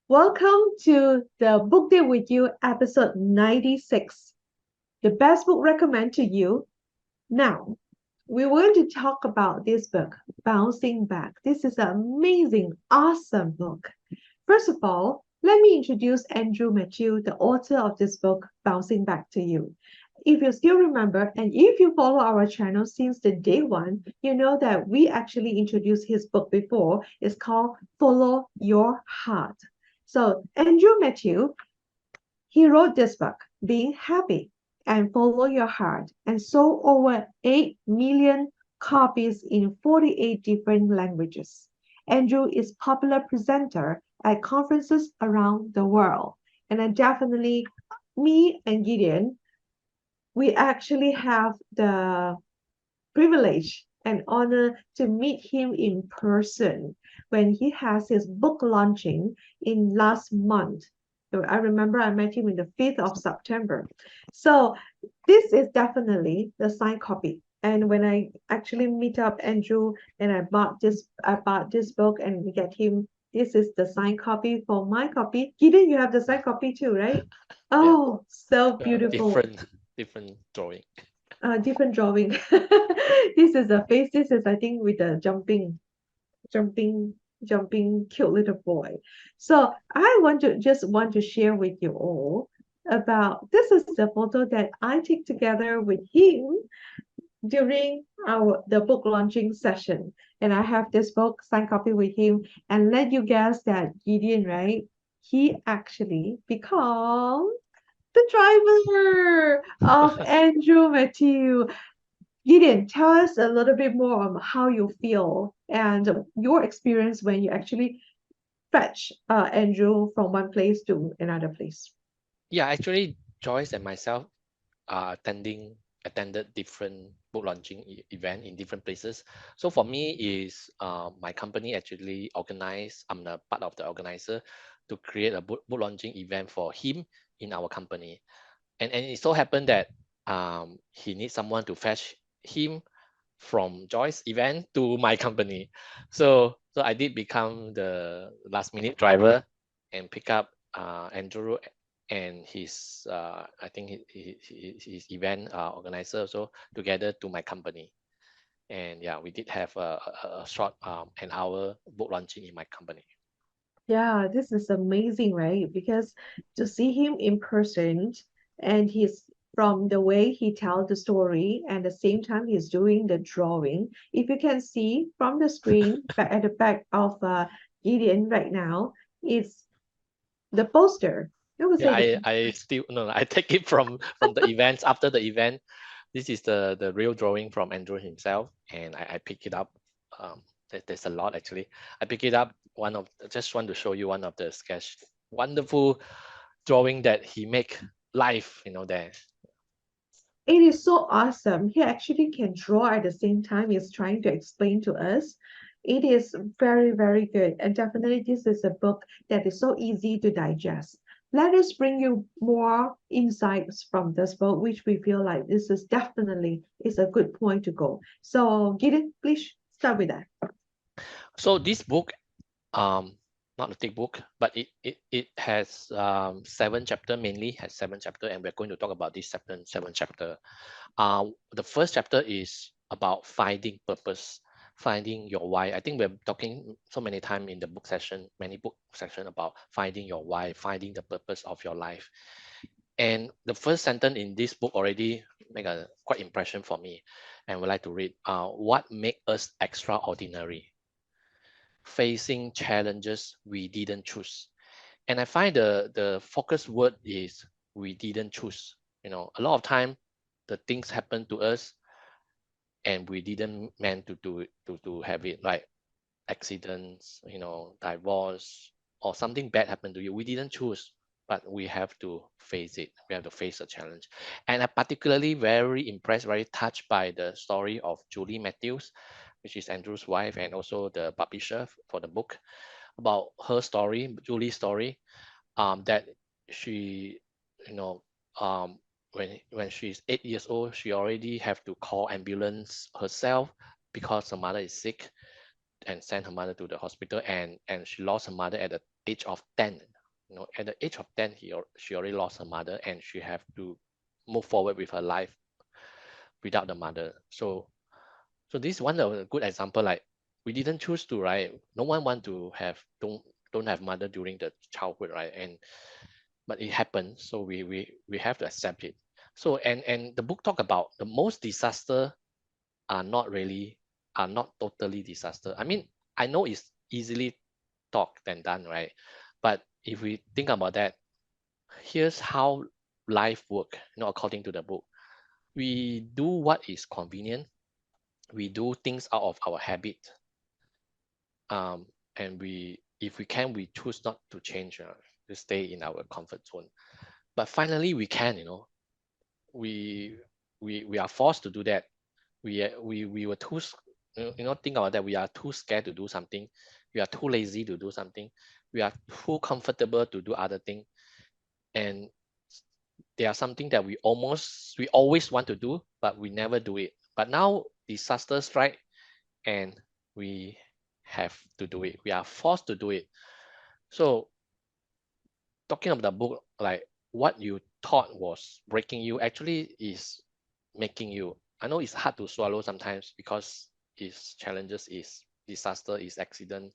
Welcome to the Book Day with You, episode 96. The best book recommend to you. Now, we're going to talk about this book, Bouncing Back. This is an amazing, awesome book. First of all, let me introduce Andrew Matthew, the author of this book, Bouncing Back to You. If you still remember, and if you follow our channel since the day one, you know that we actually introduced his book before. It's called Follow Your Heart. So Andrew Matthew, he wrote this book, Being Happy and Follow Your Heart, and sold over 8 million copies in 48 different languages. Andrew is popular presenter at conferences around the world. And then definitely me and Gideon, we actually have the privilege and honor to meet him in person when he has his book launching in last month. So I remember I met him in the 5th of September. So this is definitely the signed copy. And when I actually meet up Andrew and I bought this book and we get him. This is the signed copy for my copy. Gideon, you have the signed copy too, right? Yeah, Oh, so beautiful. different drawing. Different drawing. This is a face. This is, I think, with a jumping, jumping, cute little boy. So I want to share with you all about this is the photo that I took together with him during the book launching session. And I have this book signed copy with him. And let you guess that Gideon, right? He actually become the driver of Andrew Matthew. Gideon, tell us a little bit more on how you feel and your experience when you actually fetch Andrew from one place to another place. Yeah, actually, Joyce and myself are attended different book launching event in different places. So for me, is my company actually organize. I'm the part of the organizer to create a book launching event for him in our company. And it so happened that he needs someone to fetch him from Joyce event to my company. So I did become the last minute driver and pick up Andrew and his I think his event organizer also together to my company. And yeah, we did have a short an hour book launching in my company. Yeah, this is amazing, right? Because to see him in person and he's from the way he tells the story and the same time he's doing the drawing. If you can see from the screen back at the back of Gideon right now, it's the poster. I would Yeah, say the I still no, I take it from the events after the event. This is the real drawing from Andrew himself, and I pick it up. There's a lot actually. I pick it up. One of just want to show you one of the sketch, wonderful drawing that he make live. There. It is so awesome. He actually can draw at the same time he's trying to explain to us. It is very, very good. And definitely, this is a book that is so easy to digest. Let us bring you more insights from this book, which we feel like this is definitely is a good point to go. So, Gideon, please start with that. So this book, not a thick book, but it has 7 chapter, mainly has 7 chapter, and we're going to talk about this seven chapter. The first chapter is about finding purpose, finding your why. I think we're talking so many times in the book session, many book section about finding your why, finding the purpose of your life. And the first sentence in this book already make a quite impression for me, and would like to read. What make us extraordinary? Facing challenges we didn't choose. And I find the focus word is we didn't choose. A lot of time the things happen to us and we didn't meant to do it, to have it, like accidents, divorce, or something bad happened to you. We didn't choose, but we have to face it. We have to face the challenge. And I'm particularly very impressed, very touched by the story of Julie Matthews, which is Andrew's wife and also the publisher for the book, about her story, Julie's story, that she, you know, when she's 8 years old, she already have to call ambulance herself because her mother is sick, and send her mother to the hospital, and she lost her mother at the age of 10. At the age of 10, she already lost her mother, and she have to move forward with her life without the mother. So this is one of a good example. Like, we didn't choose to, right? No one want to don't have mother during the childhood, right? But it happened, so we have to accept it. So and the book talk about the most disaster are not totally disaster. I mean, I know it's easily talked than done, right? But if we think about that, here's how life work, according to the book. We do what is convenient. We do things out of our habit. And if we can, we choose not to change, to stay in our comfort zone. But finally, we can, we we are forced to do that. We were too, think about that. We are too scared to do something. We are too lazy to do something. We are too comfortable to do other thing. And there are something that we always want to do, but we never do it. But now disaster strike, and we have to do it. We are forced to do it. So talking about the book, like, what you thought was breaking you actually is making you. I know it's hard to swallow sometimes, because its challenges is disaster, is accident,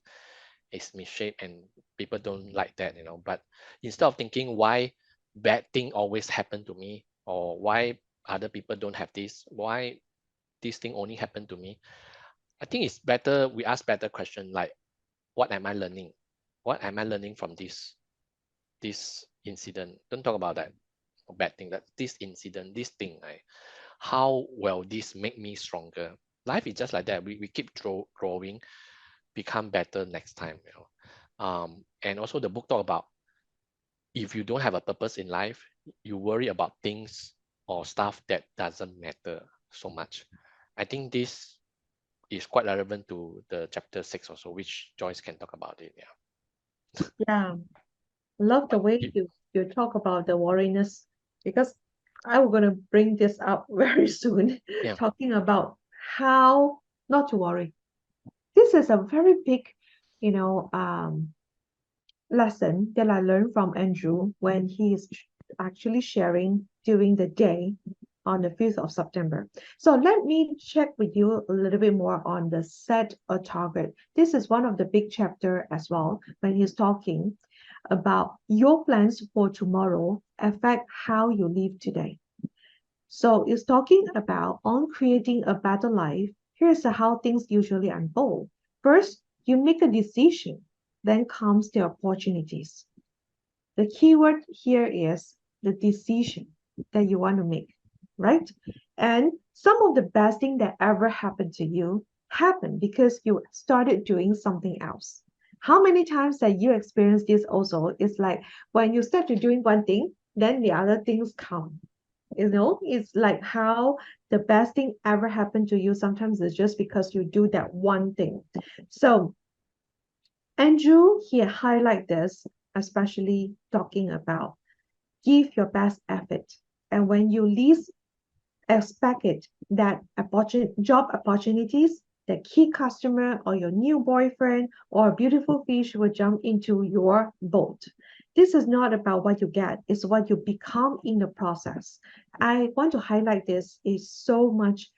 is misshape, and people don't like that. But instead of thinking why bad thing always happen to me, or why other people don't have this, why this thing only happened to me, I think it's better we ask better question, like, what am I learning? What am I learning from this incident? Don't talk about that bad thing. That this incident, this thing, right? How will this make me stronger? Life is just like that. We keep growing, become better next time. And also the book talk about, if you don't have a purpose in life, you worry about things or stuff that doesn't matter so much. I think this is quite relevant to the chapter 6 also, which Joyce can talk about it. Yeah, love the But way you talk about the worriness, because I was going to bring this up very soon, yeah, talking about how not to worry. This is a very big, you know, lesson that I learned from Andrew when he is actually sharing during the day on the 5th of September. So let me check with you a little bit more on the set a target. This is one of the big chapter as well, when he's talking about your plans for tomorrow affect how you live today. So it's talking about on creating a better life. Here's how things usually unfold. First, you make a decision, then comes the opportunities. The keyword here is the decision that you want to make, right? And some of the best thing that ever happened to you happened because you started doing something else. How many times that you experience this also? It's like when you start to doing one thing, then the other things come. It's like how the best thing ever happened to you sometimes is just because you do that one thing. So Andrew here highlight this, especially talking about give your best effort. And when you least expect it, that job opportunities, the key customer or your new boyfriend or a beautiful fish will jump into your boat. This is not about what you get, it's what you become in the process. I want to highlight this is so much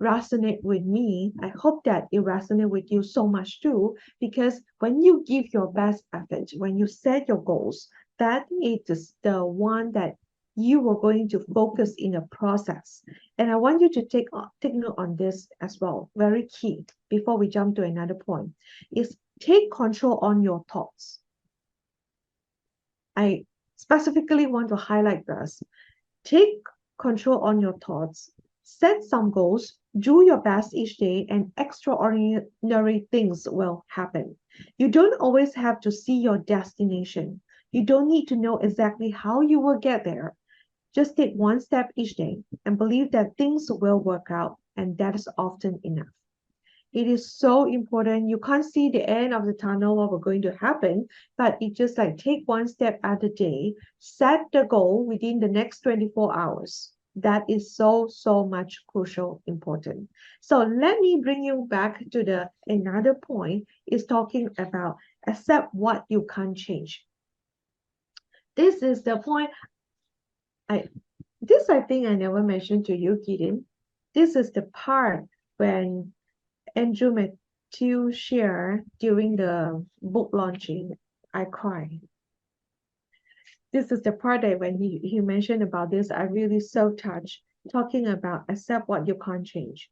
resonate with me. I hope that it resonate with you so much too, because when you give your best effort, when you set your goals, that is the one that you are going to focus in the process. And I want you to take note on this as well. Very key before we jump to another point is take control on your thoughts. I specifically want to highlight this. Take control on your thoughts. Set some goals. Do your best each day, and extraordinary things will happen. You don't always have to see your destination. You don't need to know exactly how you will get there. Just take one step each day and believe that things will work out, and that is often enough. It is so important. You can't see the end of the tunnel, what was going to happen, but it just like take one step at a day, set the goal within the next 24 hours. That is so, so much crucial, important. So let me bring you back to the another point is talking about accept what you can't change. This is the point. I I think I never mentioned to you, Gideon. This is the part when Andrew Matthew share during the book launching. I cried. This is the part that when he mentioned about this, I really so touched, talking about accept what you can't change.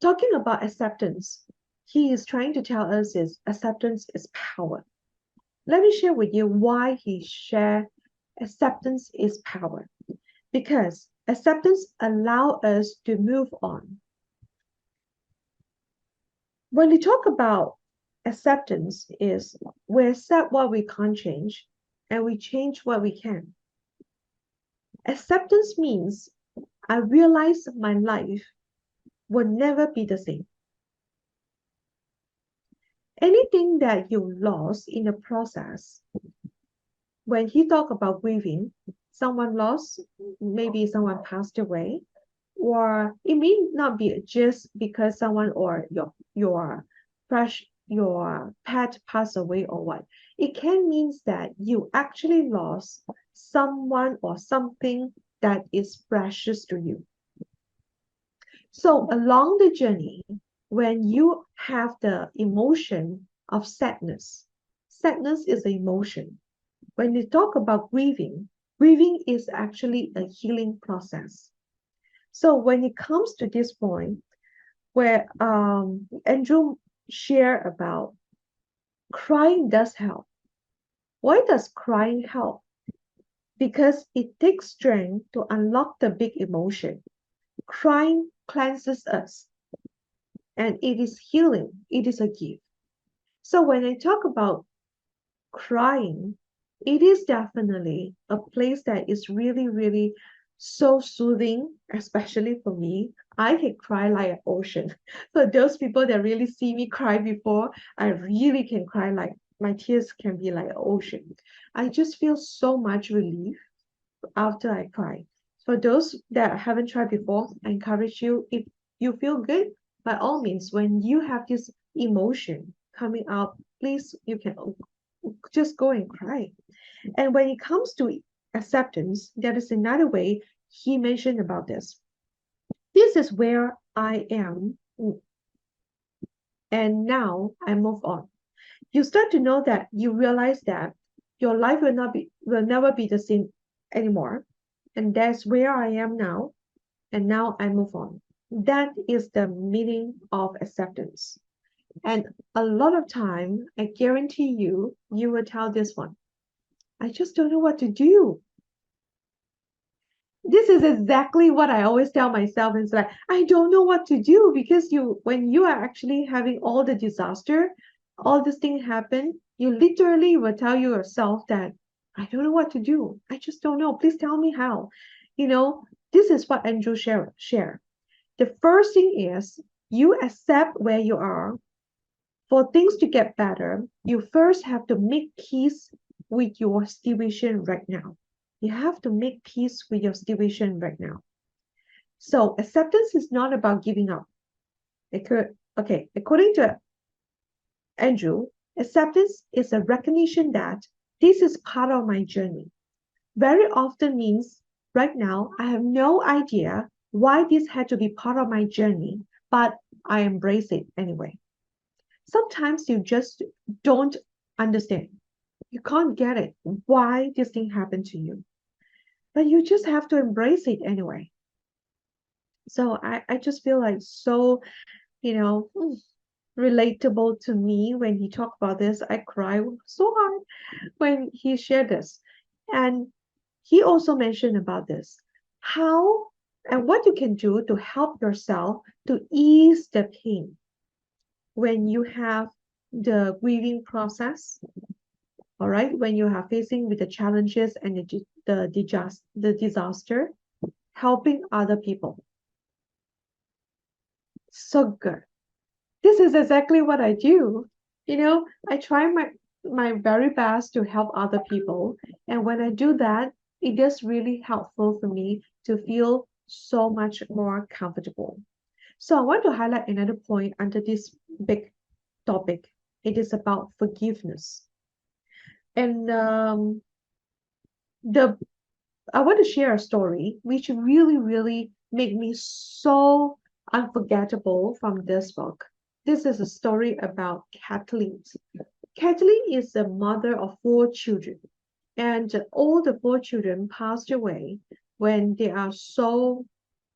Talking about acceptance, he is trying to tell us is acceptance is power. Let me share with you why he shared acceptance is power. Because acceptance allows us to move on. When we talk about acceptance is we accept what we can't change and we change what we can. Acceptance means I realize my life will never be the same. Anything that you lost in the process, when he talked about grieving, someone lost, maybe someone passed away, or it may not be just because someone or your pet passed away or what. It can mean that you actually lost someone or something that is precious to you. So along the journey, when you have the emotion of sadness, sadness is an emotion. When you talk about grieving, grieving is actually a healing process. So when it comes to this point where Andrew shared about crying does help. Why does crying help? Because it takes strength to unlock the big emotion. Crying cleanses us and it is healing. It is a gift. So when I talk about crying, it is definitely a place that is really, really so soothing, especially for me. I can cry like an ocean. For those people that really see me cry before, I really can cry like my tears can be like an ocean. I just feel so much relief after I cry. For those that haven't tried before, I encourage you, if you feel good, by all means, when you have this emotion coming out, please, you can just go and cry. And when it comes to acceptance, there is another way he mentioned about this. This is where I am, and now I move on. You start to know that you realize that your life will never be the same anymore. And that's where I am now, and now I move on. That is the meaning of acceptance. And a lot of time, I guarantee you, you will tell this one. I just don't know what to do. This is exactly what I always tell myself. It's like, I don't know what to do because when you are actually having all the disaster, all this thing happen, you literally will tell yourself that I don't know what to do. I just don't know. Please tell me how. You know, this is what Andrew share. The first thing is you accept where you are. For things to get better, you first have to make peace with your situation right now. You have to make peace with your situation right now. So acceptance is not about giving up. Okay, according to Andrew, acceptance is a recognition that this is part of my journey. Very often means right now I have no idea why this had to be part of my journey, but I embrace it anyway. Sometimes you just don't understand. You can't get it why this thing happened to you, but you just have to embrace it anyway. So I just feel like so, you know, relatable to me when he talked about this. I cry so hard when he shared this. And he also mentioned about this, how and what you can do to help yourself to ease the pain when you have the grieving process, all right, when you are facing with the challenges and the disaster, helping other people. So good. This is exactly what I do. You know, I try my very best to help other people. And when I do that, it is really helpful for me to feel so much more comfortable. So I want to highlight another point under this big topic. It is about forgiveness. And the I want to share a story which really made me so unforgettable from this book. This is a story about Kathleen. Kathleen is the mother of four children, and all the four children passed away when they are so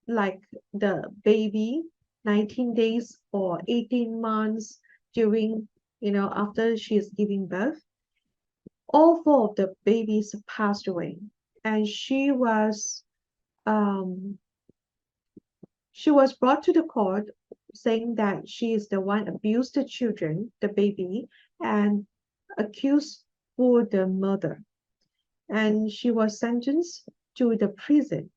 like the baby, 19 days or 18 months during, after she is giving birth. All four of the babies passed away, and um, she was brought to the court saying that she is the one abused the children, the baby, and accused for the murder. And she was sentenced to the prison.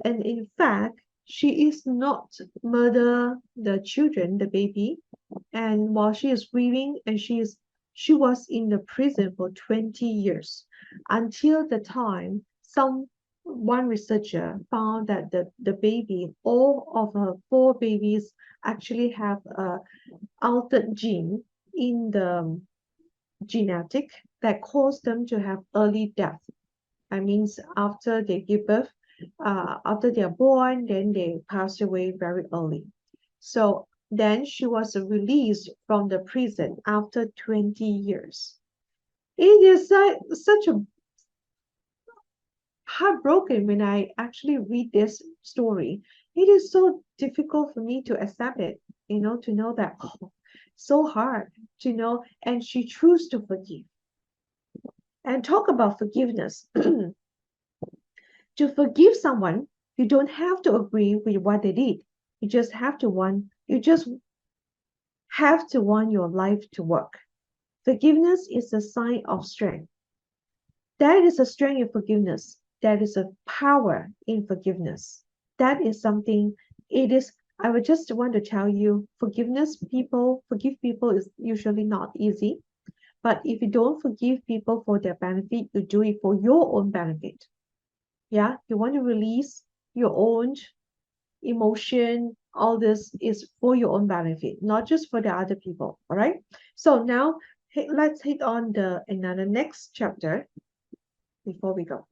And in fact, she is not murder the children, the baby. And while she is grieving, and she was in the prison for 20 years until the time one researcher found that the baby, all of her four babies actually have a altered gene in the genetic that caused them to have early death. I mean, after they give birth, after they are born, then they pass away very early. So then she was released from the prison after 20 years. It is such a heartbroken when I actually read this story. It is so difficult for me to accept it, to know that, oh, so hard to know. And she chose to forgive. And talk about forgiveness. To forgive someone, you don't have to agree with what they did. You just have to want your life to work. Forgiveness is a sign of strength. That is a strength in forgiveness. That is a power in forgiveness. That is something it is I would just want to tell you, forgive people is usually not easy. But if you don't forgive people for their benefit, you do it for your own benefit. Yeah, you want to release your own emotion, all this is for your own benefit, not just for the other people. All right. So now let's hit on the another next chapter before we go.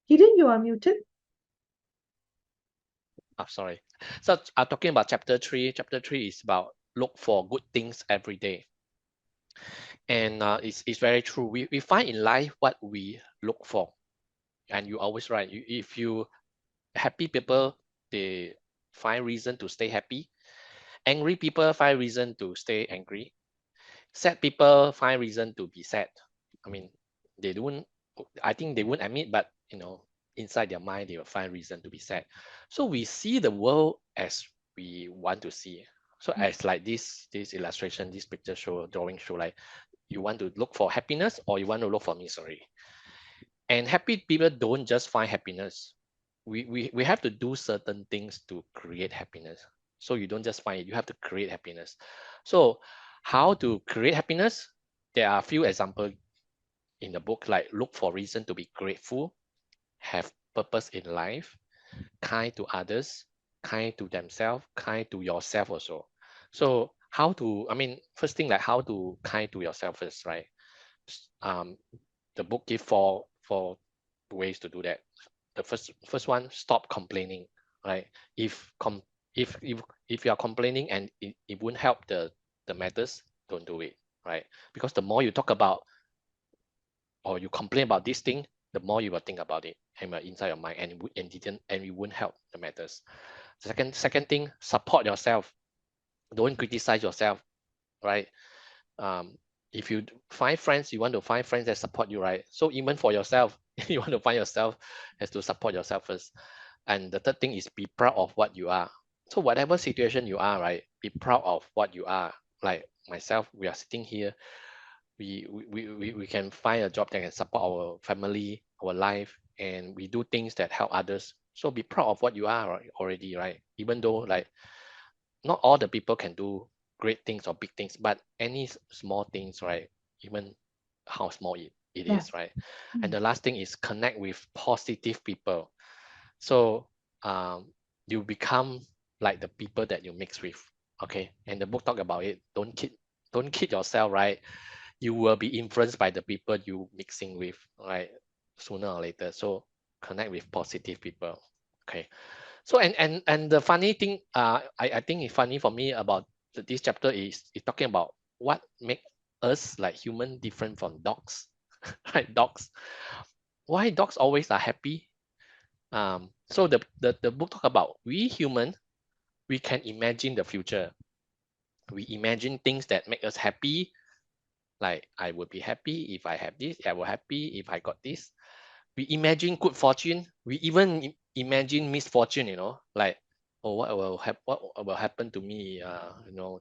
Hidden, you are muted. I'm sorry. So I'm talking about chapter 3. Chapter 3 is about look for good things every day. And it's very true. We find in life what we look for. And you're always right. If you happy people, they find reason to stay happy. Angry people find reason to stay angry. Sad people find reason to be sad. I mean, they don't, I think they won't admit, but inside their mind, they will find reason to be sad. So we see the world as we want to see. So as like this illustration, this picture drawing show, like you want to look for happiness or you want to look for misery. And happy people don't just find happiness. We have to do certain things to create happiness. So you don't just find it, you have to create happiness. So how to create happiness? There are a few examples in the book, like look for reason to be grateful, have purpose in life, kind to others, kind to themselves, kind to yourself also. So how to, I mean, first thing, like how to kind to yourself first, right? Um, the book give four ways to do that. The first one, stop complaining, right? If com if if you are complaining and it won't help the matters, don't do it, right? Because the more you talk about or you complain about this thing, the more you will think about it and inside your mind, and it won't help the matters. Second thing, support yourself. Don't criticize yourself, right? um, if you find friends, you want to find friends that support you, right? So even for yourself, you want to find yourself, has to support yourself first. And the third thing is be proud of what you are. So whatever situation you are, right, be proud of what you are. Like myself, we are sitting here, we can find a job that can support our family, our life, and we do things that help others. So be proud of what you are already, right? Even though like not all the people can do great things or big things, but any small things, right? Even how small it is, Yes. right? And the last thing is connect with positive people. So you become like the people that you mix with. Okay. And the book talk about it. Don't kid yourself, right? you will be influenced by the people you mixing with, right? Sooner or later. So connect with positive people. Okay. So and the funny thing, I think it's funny for me about this chapter is talking about what make us like human different from dogs, right? Dogs. Why dogs always are happy? So the book talk about we human, we can imagine the future. We imagine things that make us happy. Like I would be happy if I have this. I will happy if I got this. We imagine good fortune. We even imagine misfortune. Like oh, what will happen to me?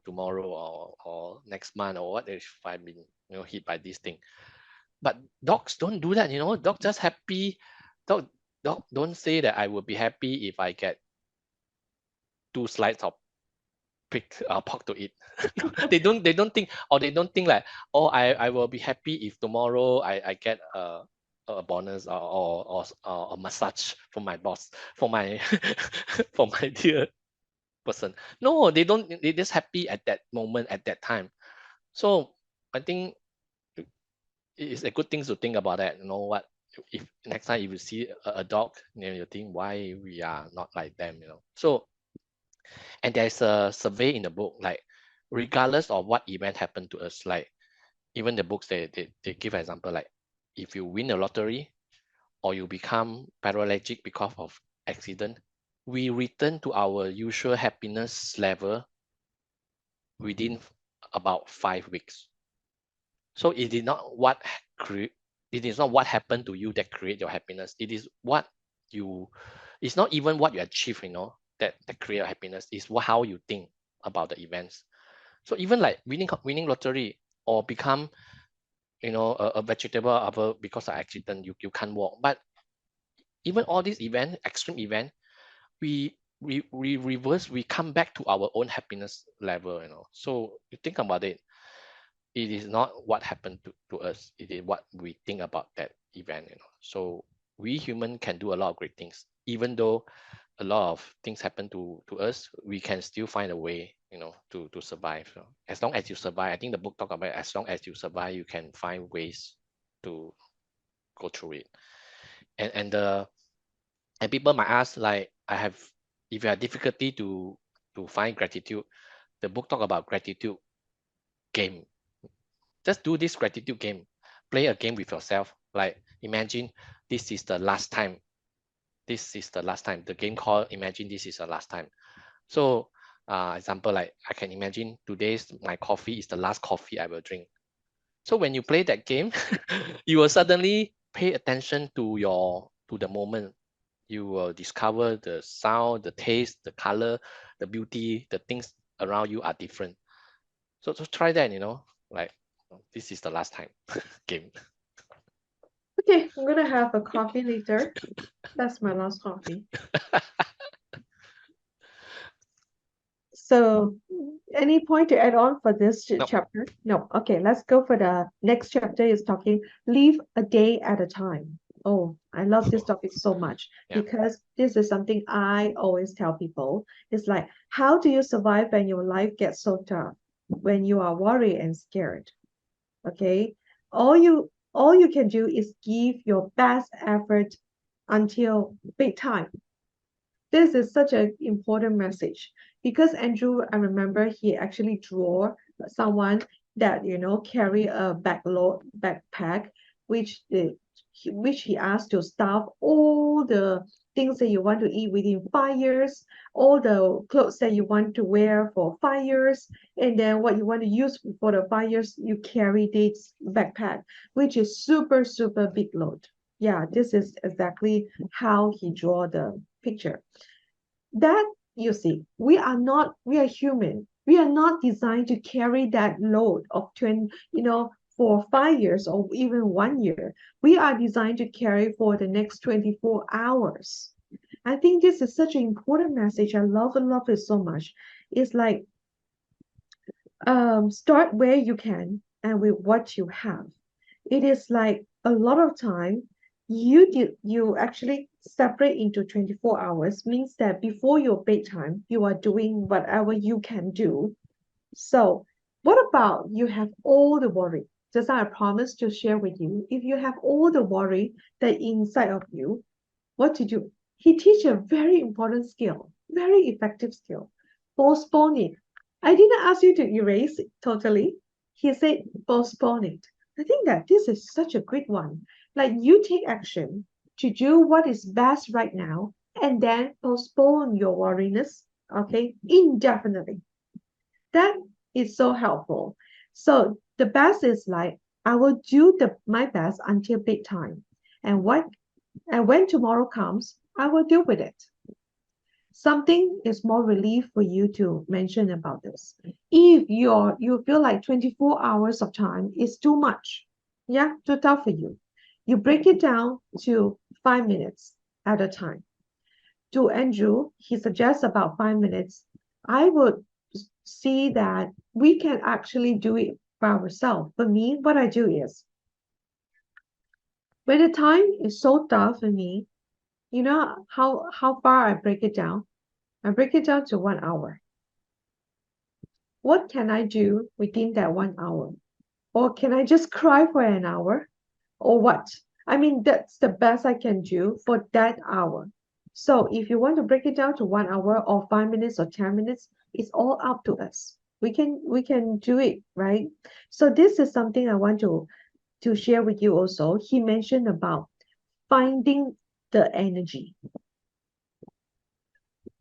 Tomorrow or next month, or what if I've been hit by this thing. But dogs don't do that. Dogs just happy. Dog don't say that I will be happy if I get 2 slices of pork to eat. They don't think, or they don't think like, oh, I will be happy if tomorrow I get a bonus or a massage from my boss, for my for my dear person. No, they don't. They just happy at that moment, at that time. So I think it is a good thing to think about that. What if next time if you see a dog, you think why we are not like them. So, and there's a survey in the book, like regardless of what event happened to us, like even the books they give an example, like if you win a lottery or you become paralytic because of accident, we return to our usual happiness level within about 5 weeks. So it is not what happened to you that create your happiness. It is what you it's not even what you achieve, that create happiness. It's how you think about the events. So even like winning lottery or become a vegetable because of accident, you can't walk. But even all these extreme event, we reverse, we come back to our own happiness level. So you think about it, it is not what happened to us, it is what we think about that event. So we human can do a lot of great things. Even though a lot of things happen to us, we can still find a way, to survive. So as long as you survive, I think the book talk about, as long as you survive, you can find ways to go through it. And people might ask, like, if you have difficulty to find gratitude, the book talk about gratitude game. Just do this gratitude game. Play a game with yourself. Like imagine this is the last time. This is the last time. The game called Imagine This Is the Last Time. So example, like I can imagine today's my coffee is the last coffee I will drink. So when you play that game, you will suddenly pay attention to the moment. You will discover the sound, the taste, the color, the beauty, the things around you are different. So try that, like this is the last time game. Okay, I'm gonna have a coffee later. That's my last coffee. So, any point to add on for this No, chapter? No. Okay, let's go for the next chapter. Is talking live a day at a time. Oh, I love this topic so much yeah. because this is something I always tell people. It's like, how do you survive when your life gets so tough? When you are worried and scared. Okay, all you can do is give your best effort until big time. This is such an important message because Andrew, I remember he actually draw someone that carry a backpack, which which he asked to stuff all the things that you want to eat within 5 years, all the clothes that you want to wear for 5 years, and then what you want to use for the 5 years, you carry this backpack, which is super, super big load. Yeah, this is exactly how he draw the picture. That you see, we are human. We are not designed to carry that load of 20, for 5 years or even 1 year. We are designed to carry for the next 24 hours. I think this is such an important message. I love it so much. It's like start where you can and with what you have. It is like a lot of time you actually separate into 24 hours means that before your bedtime you are doing whatever you can do. So what about you have all the worry, just like I promised to share with you, if you have all the worry that inside of you, what to do? He teach a very important skill, very effective skill. Postpone it. I didn't ask you to erase it totally. He said postpone it. I think that this is such a great one. Like you take action to do what is best right now and then postpone your worriness, okay, indefinitely. That is so helpful. So the best is like I will do my best until bedtime. And what and when tomorrow comes, I will deal with it. Something is more relief for you to mention about this. If you feel like 24 hours of time is too much, yeah, too tough for you, you break it down to 5 minutes at a time. To Andrew, he suggests about 5 minutes. I would see that we can actually do it by ourselves. For me, what I do is when the time is so tough for me, you know how far I break it down? I break it down to 1 hour. What can I do within that 1 hour? Or can I just cry for an hour? Or what? I mean, that's the best I can do for that hour. So if you want to break it down to 1 hour or 5 minutes or 10 minutes, it's all up to us. We can do it, right? So this is something I want to share with you also. He mentioned about finding the energy.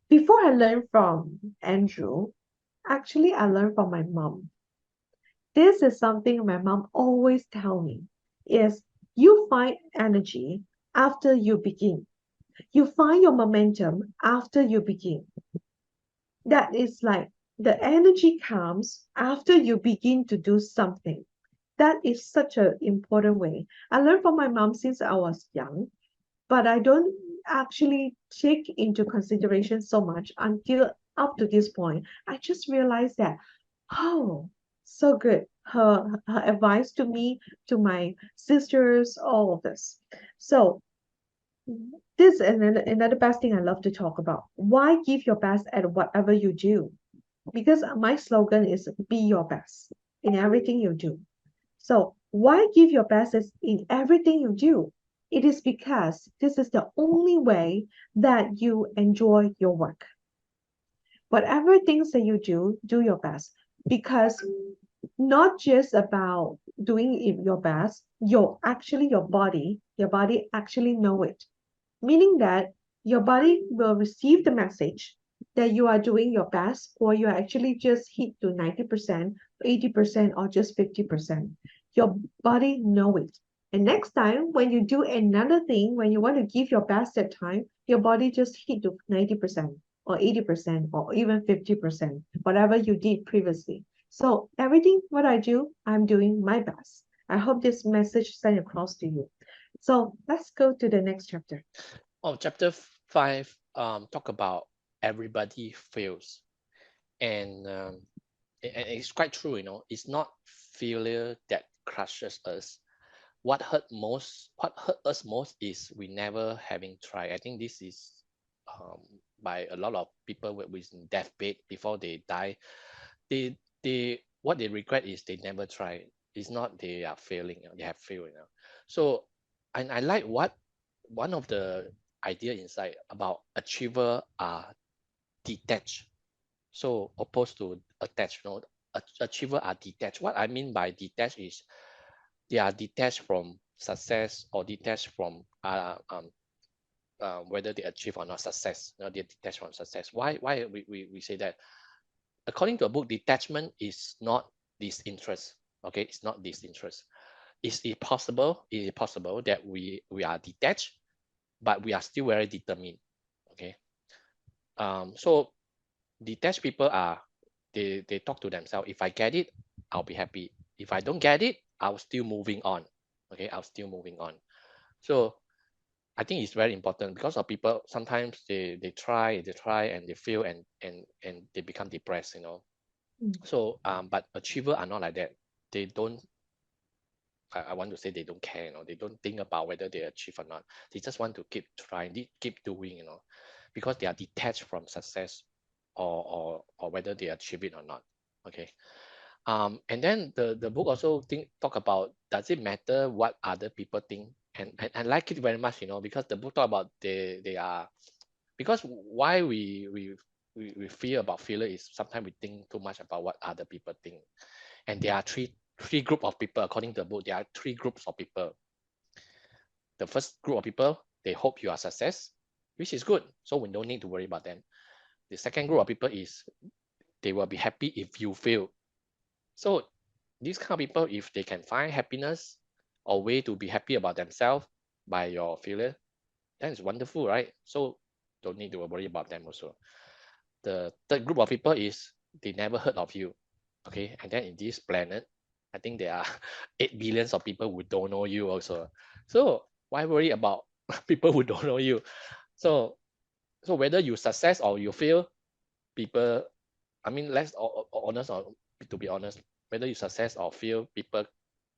Before I learned from Andrew, actually I learned from my mom. This is something my mom always tell me is you find energy after you begin. You find your momentum after you begin. That is like the energy comes after you begin to do something. That is such an important way. I learned from my mom since I was young, but I don't actually take into consideration so much until up to this point. I just realized that, oh, so good. Her advice to me, to my sisters, all of this. So this is another best thing I love to talk about. Why give your best at whatever you do? Because my slogan is be your best in everything you do. So why give your best in everything you do? It is because this is the only way that you enjoy your work. Whatever things that you do your best. Because not just about doing it your best, your body actually know it. Meaning that your body will receive the message that you are doing your best or you are actually just hit to 90%, 80%, or just 50%. Your body know it. And next time when you do another thing, when you want to give your best that time, your body just hit to 90% or 80% or even 50%, whatever you did previously. So everything what I do, I'm doing my best. I hope this message sent across to you. So let's go to the next chapter. Oh, chapter 5 talk about everybody fails, and it's quite true. It's not failure that crushes us. What hurt us most is we never having tried. I think this is um, by a lot of people with deathbed before they die. They what they regret is they never tried. It's not they are failing. They have failed. So, and I like what one of the idea inside about achiever are detached. So opposed to attached. Achiever are detached. What I mean by detached is they are detached from success or detached from whether they achieve or not success. They're detached from success. Why we say that? According to a book, detachment is not disinterest. Okay, it's not disinterest. Is it possible that we are detached, but we are still very determined? Okay. So detached people are they talk to themselves. If I get it, I'll be happy. If I don't get it, I'll still moving on. Okay, I'll still moving on. So I think it's very important because of people sometimes they try and they fail and they become depressed. Mm. So but achiever are not like that. They don't I want to say they don't care. They don't think about whether they achieve or not. They just want to keep trying, keep doing. Because they are detached from success or whether they achieve it or not. Okay. And then the book also talk about, does it matter what other people think? And I like it very much, because the book talk about they are, because why we fear about failure is sometimes we think too much about what other people think. And there are three group of people according to the book. There are three groups of people. The first group of people, they hope you are success, which is good, so we don't need to worry about them. The second group of people is they will be happy if you fail. So these kind of people, if they can find happiness or way to be happy about themselves by your failure, that is wonderful, right? So don't need to worry about them also. The third group of people is they never heard of you. Okay, and then in this planet, I think there are 8 billions of people who don't know you also. So why worry about people who don't know you? So whether you success or you fail, people, I mean, let's honest, or to be honest, whether you success or fail, people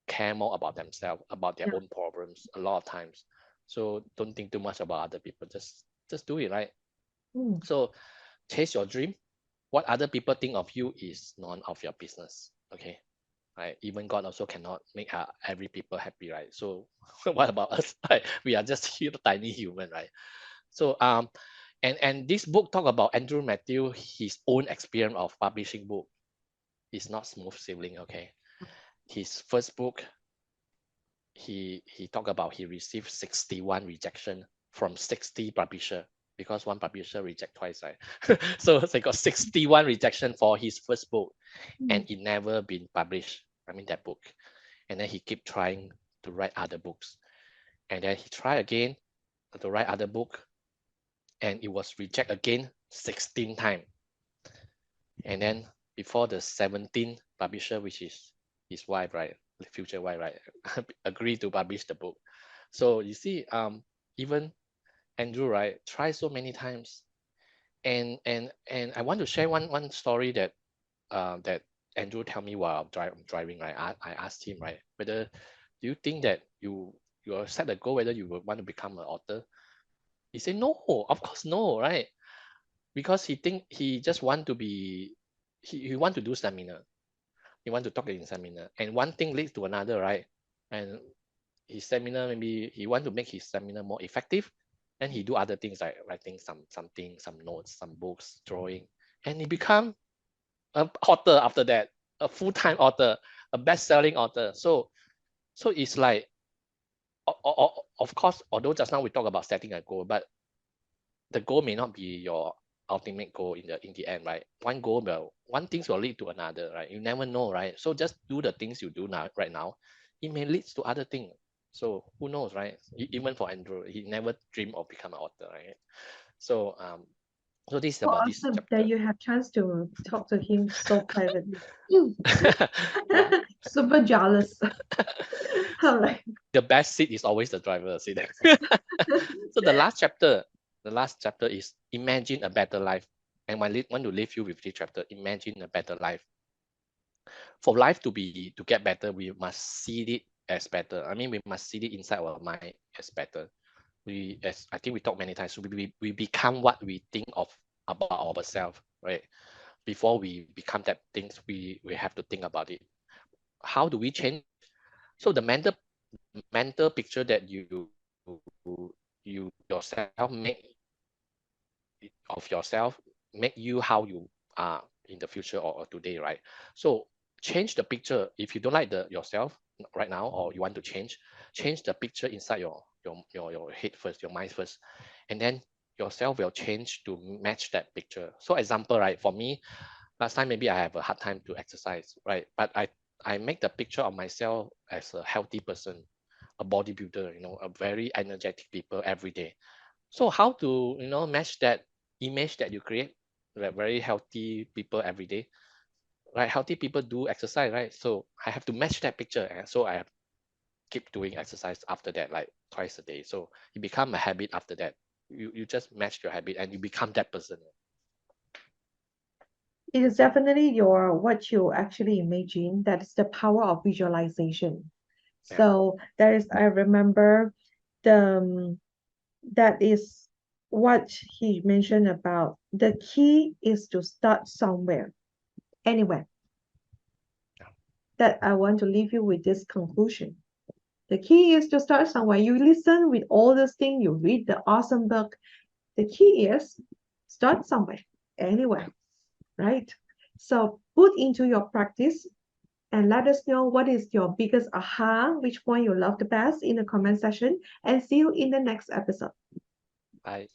care more about themselves, about their Yeah. own problems a lot of times. So don't think too much about other people. Just do it, right? Mm. So chase your dream. What other people think of you is none of your business. Okay. Right. Even God also cannot make every people happy, right? So what about us? Right? We are just here, tiny human, right? So and this book talk about Andrew Matthew, his own experience of publishing book. It's not smooth sailing, okay? His first book, he talked about he received 61 rejection from 60 publisher, because one publisher reject twice, right? So they got 61 rejection for his first book, and Mm. it never been published. I mean that book. And then he keep trying to write other books. And then he tried again to write other book, and it was reject again 16 times. And then before the 17th publisher, which is his wife, right, the future wife, right, agreed to publish the book. So you see, even Andrew, right, tried so many times. And I want to share one story that that Andrew tell me while driving, right. I asked him, right, whether do you think that you set a goal whether you would want to become an author. He said no, of course no, right? Because he think he just want to be, he want to do seminar, he want to talk in seminar, and one thing leads to another, right? And his seminar, maybe he want to make his seminar more effective, and he do other things like writing something, some notes, some books, drawing, and he become an author after that, a full-time author, a best-selling author. So it's like, of course, although just now we talk about setting a goal, but the goal may not be your ultimate goal in the end, right? One goal will, one things will lead to another, right? You never know, right? So just do the things you do now, right now. It may lead to other things. So who knows, right? Even for Andrew, he never dreamed of becoming an author, right? So so this is So about this awesome that chapter. you have chance to talk to him so privately. Mm. Yeah. Super jealous. All right. The best seat is always the driver, see that. So the last chapter is imagine a better life. And I want to leave you with this chapter, imagine a better life. For life to get better, we must see it as better. I mean, we must see it inside our mind as better. We, as I think we talked many times, we become what we think of about ourselves, right? Before we become that things, we have to think about it. How do we change? So the mental picture that you yourself make of yourself make you how you are in the future, or today, right? So change the picture. If you don't like the yourself right now, or you want to change the picture inside your head first, your mind first, and then yourself will change to match that picture. So example, right, for me, last time maybe I have a hard time to exercise, right? But I make the picture of myself as a healthy person, a bodybuilder, a very energetic people every day. So how to match that image that you create, like very healthy people every day, right? Healthy people do exercise, right? So I have to match that picture, and so I have keep doing exercise after that, like twice a day. So it become a habit after that. You just match your habit and you become that person. It is definitely your what you actually imagine. That is the power of visualization. Yeah. So that is, I remember the that is what he mentioned about the key is to start somewhere, anywhere. that I want to leave you with this conclusion. The key is to start somewhere. You listen with all those things, you read the awesome book. The key is start somewhere, anywhere, right? So put into your practice and let us know what is your biggest aha, which one you love the best in the comment section, and see you in the next episode. Bye.